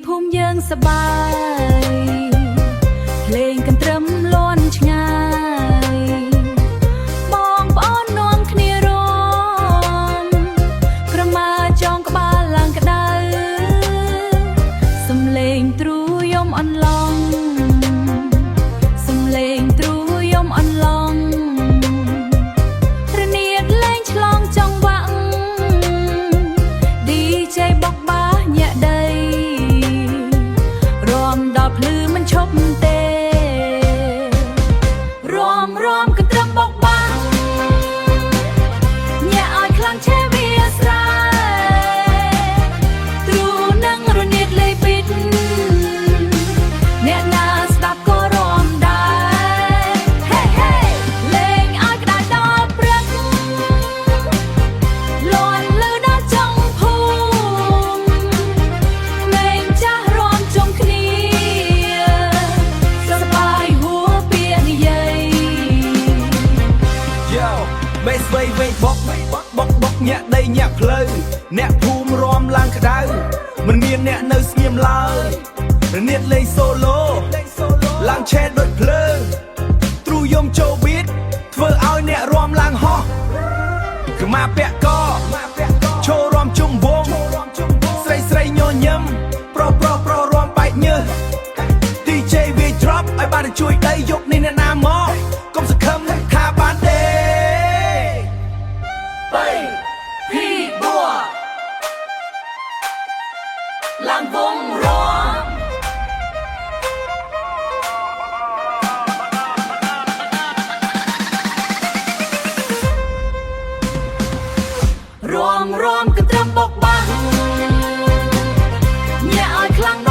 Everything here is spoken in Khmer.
ភូមិយើងសប្បាយភ្លេងកន្ទ្រឹមលាន់ឆ្ងាយបងប្អូននាំគ្នារាំក្រមាចងក្បាលឡើងក្តៅសំឡេងទ្រូយំអន្លង់សំឡេងទ្រូយំអន្លង់រនាតលេងឆ្លងចង្វាក់ DJ បុកបាញាក់ដីរាំដល់ភ្លឺមិនឈប់ទេរាំកន្ទ្រឹមបុកបាញាក់ឲ្យខ្លាំងឆេវាស្រែទ្រូនឹងរនាតលេពីតអ្នកណាស្ដាប់ក៏រាំដែរហេហេលេងឲ្យក្តៅដល់ព្រឹកលាន់លឺដល់ចុងភូមិមេងចាស់រាំជុំគ្នាសប្បាយហួរពាក្យនិយាយ Yo មេស្វ័យវែងបុកញាក់ដីញាក់ផ្លូវអ្នកភូមិរាំឡើងក្តៅមិនមានអ្នកនៅស្ងៀមឡើយរនាតលេងសូឡូឡើងឆេតដូចភ្លើងទ្រូយំចូលប៊ីតធ្វើឲ្យអ្នករាំឡើងហោះក្រមាពាក់កចូលរាំជុំវងស្រីញញឹមប្រុសរាំបែកញើស DJ វា drop ឲ្យបានជួយដៃយកនេះអ្នកណាមកកុំសង្ឃឹមថាបានទេพี่บัวឡើងវងរាំកន្ទ្រឹមបុកបាំងញាក់ឲ្យខ្លាំង